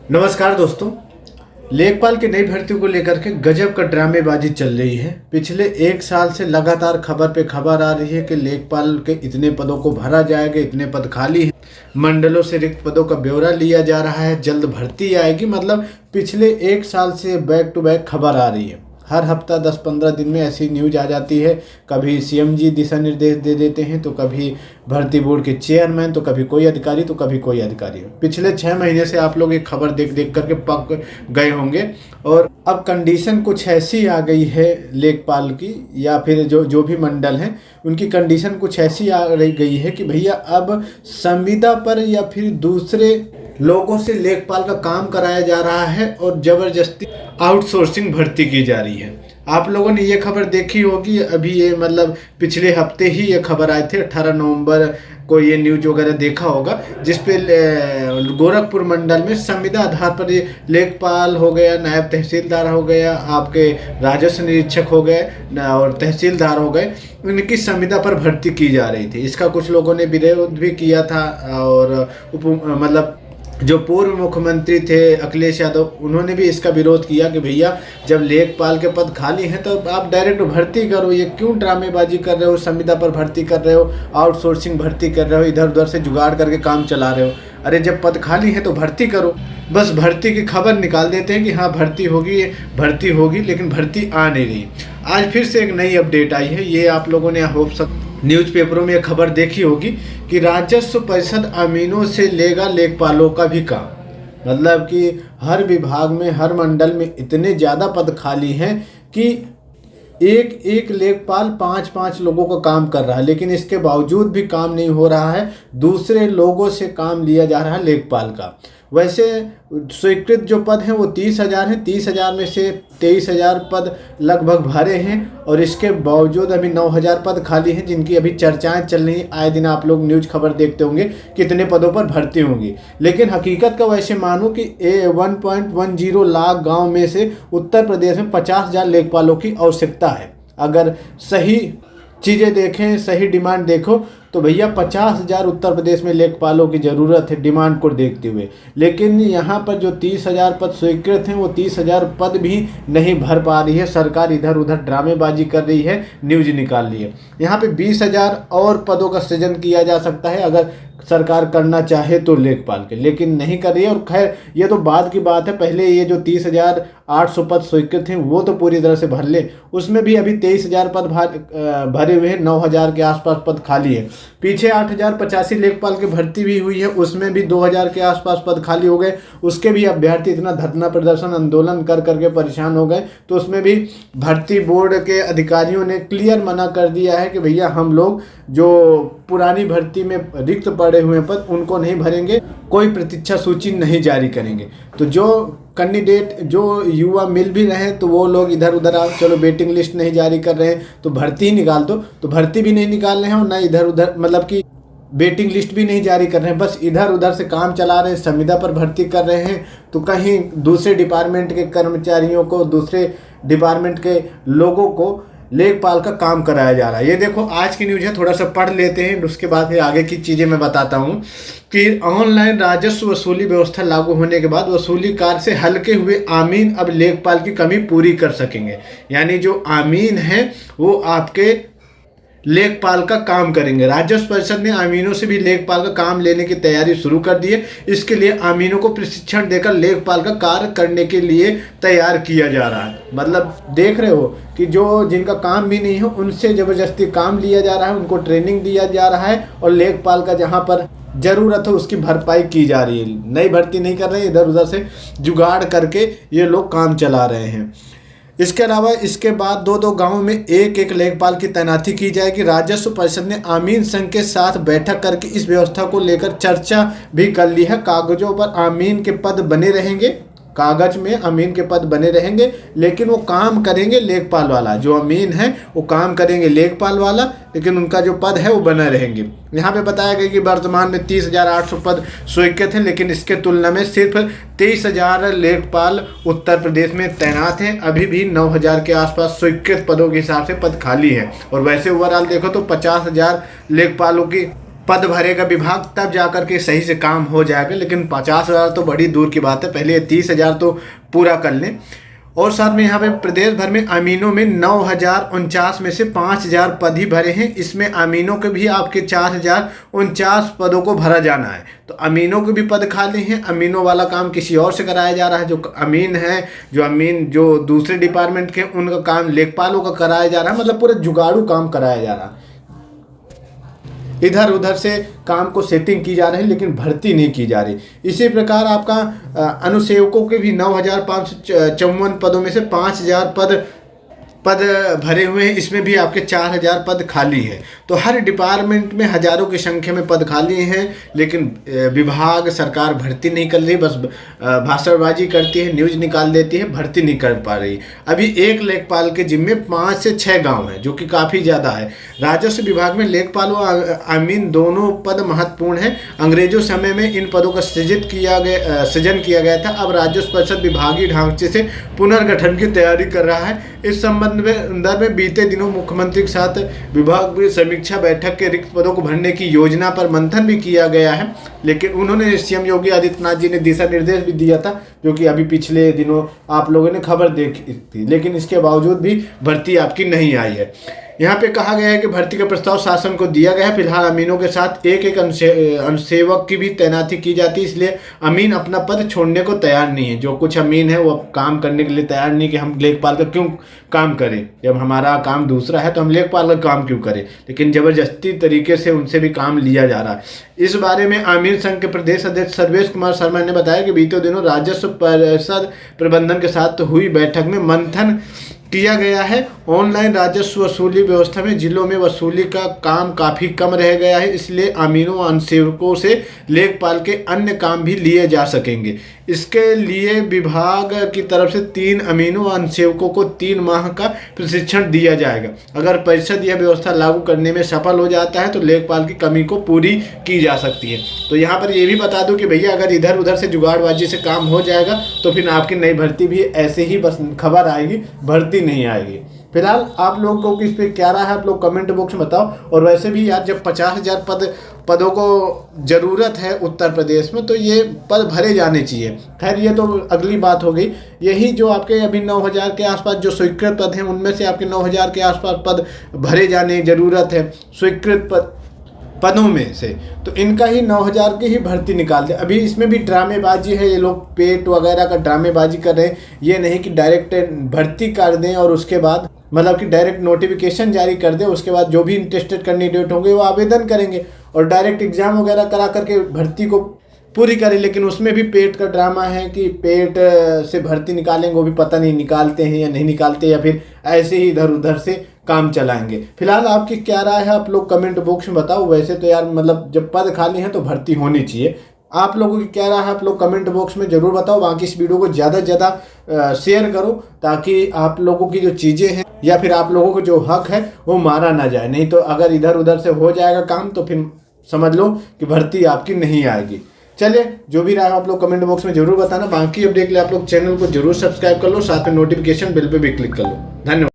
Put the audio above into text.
नमस्कार दोस्तों। लेखपाल की नई भर्ती को लेकर के गजब का ड्रामेबाजी चल रही है। पिछले एक साल से लगातार खबर पे खबर आ रही है कि लेखपाल के इतने पदों को भरा जाएगा, इतने पद खाली हैं। मंडलों से रिक्त पदों का ब्यौरा लिया जा रहा है, जल्द भर्ती आएगी। मतलब पिछले एक साल से बैक टू बैक खबर आ रही है। हर हफ्ता 10-15 दिन में ऐसी न्यूज आ जाती है। कभी सीएम जी दिशा निर्देश दे देते हैं, तो कभी भर्ती बोर्ड के चेयरमैन, तो कभी कोई अधिकारी, तो कभी कोई अधिकारी। पिछले 6 महीने से आप लोग ये खबर देख देख करके पक गए होंगे। और अब कंडीशन कुछ ऐसी आ गई है लेखपाल की, या फिर जो भी मंडल हैं उनकी कंडीशन कुछ ऐसी आ गई है कि भैया अब संविदा पर या फिर दूसरे लोगों से लेखपाल का काम कराया जा रहा है और ज़बरदस्ती आउटसोर्सिंग भर्ती की जा रही है। आप लोगों ने ये खबर देखी होगी। अभी ये मतलब पिछले हफ्ते ही ये खबर आई थी, 18 नवंबर को ये न्यूज वगैरह देखा होगा, जिसपे गोरखपुर मंडल में संविदा आधार पर ये लेखपाल हो गया, नायब तहसीलदार हो गया, आपके राजस्व निरीक्षक हो गए और तहसीलदार हो गए, इनकी संविदा पर भर्ती की जा रही थी। इसका कुछ लोगों ने विरोध भी किया था। और मतलब जो पूर्व मुख्यमंत्री थे अखिलेश यादव, उन्होंने भी इसका विरोध किया कि भैया जब लेखपाल के पद खाली हैं तो आप डायरेक्ट भर्ती करो, ये क्यों ड्रामेबाजी कर रहे हो, संविदा पर भर्ती कर रहे हो, आउटसोर्सिंग भर्ती कर रहे हो, इधर उधर से जुगाड़ करके काम चला रहे हो। अरे जब पद खाली है तो भर्ती करो। बस भर्ती की खबर निकाल देते हैं कि हाँ भर्ती होगी, लेकिन भर्ती आ नहीं रही। आज फिर से एक नई अपडेट आई है। ये आप लोगों ने न्यूज़पेपरों में खबर देखी होगी कि राजस्व परिषद अमीनों से लेगा लेखपालों का भी काम। मतलब कि हर विभाग में, हर मंडल में इतने ज़्यादा पद खाली हैं कि एक एक लेखपाल 5-5 लोगों का काम कर रहा है, लेकिन इसके बावजूद भी काम नहीं हो रहा है। दूसरे लोगों से काम लिया जा रहा है लेखपाल का। वैसे स्वीकृत जो पद हैं वो 30,000 हैं। 30,000 में से 23,000 पद लगभग भरे हैं और इसके बावजूद अभी 9,000 पद खाली हैं, जिनकी अभी चर्चाएं चल रही हैं। आए दिन आप लोग न्यूज़ खबर देखते होंगे कितने पदों पर भर्ती होंगी। लेकिन हकीकत का वैसे मानो कि 1.10 लाख गाँव में से उत्तर प्रदेश में 50,000 लेखपालों की आवश्यकता है। अगर सही चीज़ें देखें, सही डिमांड देखो तो भैया 50,000 उत्तर प्रदेश में लेखपालों की ज़रूरत है डिमांड को देखते हुए। लेकिन यहाँ पर जो 30,000 पद स्वीकृत हैं वो 30,000 पद भी नहीं भर पा रही है। सरकार इधर उधर ड्रामेबाजी कर रही है, न्यूज निकाल रही है। यहाँ पे 20,000 और पदों का सृजन किया जा सकता है अगर सरकार करना चाहे तो लेखपाल के, लेकिन नहीं कर रही है। और खैर ये तो बाद की बात है। पहले ये जो 30,800 पद स्वीकृत हैं वो तो पूरी तरह से भर ले। उसमें भी अभी 23,000 पद भरे हुए हैं, 9,000 के आसपास पद खाली है। पीछे 8,085 लेखपाल की भर्ती भी हुई है, उसमें भी 2,000 के आसपास पद खाली हो गए। उसके भी अभ्यर्थी इतना धरना प्रदर्शन आंदोलन कर करके परेशान हो गए, तो उसमें भी भर्ती बोर्ड के अधिकारियों ने क्लियर मना कर दिया है कि भैया हम लोग जो पुरानी भर्ती में रिक्त पड़े हुए पद उनको नहीं भरेंगे, कोई प्रतीक्षा सूची नहीं जारी करेंगे। तो जो कैंडिडेट, जो युवा मिल भी रहे हैं तो वो लोग इधर उधर आओ, चलो वेटिंग लिस्ट नहीं जारी कर रहे हैं तो भर्ती ही निकाल दो, तो भर्ती भी नहीं निकाल रहे हैं और ना इधर उधर मतलब कि वेटिंग लिस्ट भी नहीं जारी कर रहे हैं। बस इधर उधर से काम चला रहे हैं, संविदा पर भर्ती कर रहे हैं, तो कहीं दूसरे डिपार्टमेंट के कर्मचारियों को, दूसरे डिपार्टमेंट के लोगों को लेखपाल का काम कराया जा रहा है। ये देखो आज की न्यूज़ है, थोड़ा सा पढ़ लेते हैं, उसके बाद फिर आगे की चीज़ें मैं बताता हूँ। कि ऑनलाइन राजस्व वसूली व्यवस्था लागू होने के बाद वसूली कार्य से हल्के हुए आमीन अब लेखपाल की कमी पूरी कर सकेंगे। यानी जो आमीन हैं वो आपके लेखपाल का काम करेंगे। राजस्व परिषद ने आमीनों से भी लेखपाल का काम लेने की तैयारी शुरू कर दी है। इसके लिए आमीनों को प्रशिक्षण देकर लेखपाल का कार्य करने के लिए तैयार किया जा रहा है। मतलब देख रहे हो कि जो जिनका काम भी नहीं है उनसे ज़बरदस्ती काम लिया जा रहा है, उनको ट्रेनिंग दिया जा रहा है और लेखपाल का जहाँ पर ज़रूरत है उसकी भरपाई की जा रही है। नई भर्ती नहीं कर रहे हैं, इधर उधर से जुगाड़ करके ये लोग काम चला रहे हैं। इसके अलावा इसके बाद 2-2 गांवों में एक लेखपाल की तैनाती की जाएगी। राजस्व परिषद ने आमीन संघ के साथ बैठक करके इस व्यवस्था को लेकर चर्चा भी कर ली है। कागजों पर आमीन के पद बने रहेंगे, कागज में अमीन के पद बने रहेंगे, लेकिन वो काम करेंगे लेखपाल वाला। जो अमीन है वो काम करेंगे लेखपाल वाला, लेकिन उनका जो पद है वो बने रहेंगे। यहाँ पे बताया गया कि वर्तमान में 30,800 पद स्वीकृत हैं, लेकिन इसके तुलना में सिर्फ 23,000 लेखपाल उत्तर प्रदेश में तैनात हैं। अभी भी 9,000 के आसपास स्वीकृत पदों के हिसाब से पद खाली है। और वैसे ओवरऑल देखो तो 50,000 लेखपालों की पद भरेगा विभाग, तब जाकर के सही से काम हो जाएगा। लेकिन 50,000 तो बड़ी दूर की बात है, पहले 30,000 तो पूरा कर लें। और साथ में यहाँ पे प्रदेश भर में अमीनों में 9,049 में से 5,000 पद ही भरे हैं। इसमें अमीनों के भी आपके 4,049 पदों को भरा जाना है। तो अमीनों के भी पद खाली हैं। अमीनों वाला काम किसी और से कराया जा रहा है। जो अमीन जो दूसरे डिपार्टमेंट के, उनका काम लेखपालों का कराया जा रहा है। मतलब पूरा जुगाड़ू काम कराया जा रहा है। इधर उधर से काम को सेटिंग की जा रही है, लेकिन भर्ती नहीं की जा रही। इसी प्रकार आपका अनुसेवकों के भी 9,554 पदों में से 5,000 पद भरे हुए हैं। इसमें भी आपके 4,000 पद खाली है। तो हर डिपार्टमेंट में हजारों की संख्या में पद खाली हैं, लेकिन विभाग सरकार भर्ती नहीं कर रही। बस भाषणबाजी करती है, न्यूज़ निकाल देती है, भर्ती नहीं कर पा रही। अभी एक लेखपाल के जिम्मे 5 से 6 गांव हैं, जो कि काफ़ी ज़्यादा है। राजस्व विभाग में लेखपाल व अमीन दोनों पद महत्वपूर्ण हैं। अंग्रेजों समय में इन पदों का सृजन किया गया था। अब राजस्व परिषद विभागीय ढांचे से पुनर्गठन की तैयारी कर रहा है। इस संबंध में बीते दिनों मुख्यमंत्री के साथ विभाग में समीक्षा बैठक के रिक्त पदों को भरने की योजना पर मंथन भी किया गया है। लेकिन उन्होंने सीएम योगी आदित्यनाथ जी ने दिशा निर्देश भी दिया था, जो कि अभी पिछले दिनों आप लोगों ने खबर देखी थी। लेकिन इसके बावजूद भी भर्ती आपकी नहीं आई है। यहाँ पे कहा गया है कि भर्ती का प्रस्ताव शासन को दिया गया है। फिलहाल अमीनों के साथ एक अनुसेवक की भी तैनाती की जाती है। इसलिए अमीन अपना पद छोड़ने को तैयार नहीं है। जो कुछ अमीन है वो काम करने के लिए तैयार नहीं कि हम लेखपाल का क्यों काम करें, जब हमारा काम दूसरा है तो हम लेखपाल का काम क्यों करें। लेकिन ज़बरदस्ती तरीके से उनसे भी काम लिया जा रहा है। इस बारे में अमीन संघ के प्रदेश अध्यक्ष सर्वेश कुमार शर्मा ने बताया कि बीते दिनों राजस्व परिषद प्रबंधन के साथ हुई बैठक में मंथन किया गया है। ऑनलाइन राजस्व वसूली व्यवस्था में जिलों में वसूली का काम काफ़ी कम रह गया है। इसलिए अमीनों व अनुसेवकों से लेखपाल के अन्य काम भी लिए जा सकेंगे। इसके लिए विभाग की तरफ से 3 अमीनों व अनुसेवकों को 3 माह का प्रशिक्षण दिया जाएगा। अगर परिषद यह व्यवस्था लागू करने में सफल हो जाता है तो लेखपाल की कमी को पूरी की जा सकती है। तो यहाँ पर ये भी बता दूं कि भैया अगर इधर उधर से जुगाड़बाजी से काम हो जाएगा तो फिर आपकी नई भर्ती भी ऐसे ही बस खबर आएगी, भर्ती नहीं आएगी। फिलहाल आप लोगों को इस पर क्या राय है, आप लोग कमेंट बॉक्स में बताओ। और वैसे भी यार, जब 50,000 पदों को ज़रूरत है उत्तर प्रदेश में, तो ये पद भरे जाने चाहिए। खैर, ये तो अगली बात हो गई। यही जो आपके अभी 9,000 के आसपास जो स्वीकृत पद हैं, उनमें से आपके 9,000 के आसपास पद भरे जाने की ज़रूरत है स्वीकृत पदों में से। तो इनका ही 9,000 की ही भर्ती निकाल दे। अभी इसमें भी ड्रामेबाजी है, ये लोग पेट वगैरह का ड्रामेबाजी कर रहे हैं। ये नहीं कि डायरेक्ट भर्ती कर दें और उसके बाद मतलब कि डायरेक्ट नोटिफिकेशन जारी कर दें, उसके बाद जो भी इंटरेस्टेड कैंडिडेट होंगे वो आवेदन करेंगे और डायरेक्ट एग्जाम वगैरह करा करके भर्ती को पूरी करें। लेकिन उसमें भी पेट का ड्रामा है कि पेट से भर्ती निकालेंगे, वो भी पता नहीं निकालते हैं या नहीं निकालते, या फिर ऐसे ही इधर उधर से काम चलाएंगे। फिलहाल आपकी क्या राय है, आप लोग कमेंट बॉक्स में बताओ। वैसे तो यार मतलब जब पद खाली हैं तो भर्ती होनी चाहिए। आप लोगों की क्या राय है, आप लोग कमेंट बॉक्स में ज़रूर बताओ। बाकी इस वीडियो को ज़्यादा से ज़्यादा शेयर करो, ताकि आप लोगों की जो चीज़ें हैं या फिर आप लोगों को जो हक है वो मारा ना जाए। नहीं तो अगर इधर उधर से हो जाएगा काम तो फिर समझ लो कि भर्ती आपकी नहीं आएगी। चलिए, जो भी रहा है आप लोग कमेंट बॉक्स में जरूर बताना। बाकी अपडेट के लिए आप लोग चैनल को जरूर सब्सक्राइब कर लो, साथ में नोटिफिकेशन बेल पे भी क्लिक कर लो। धन्यवाद।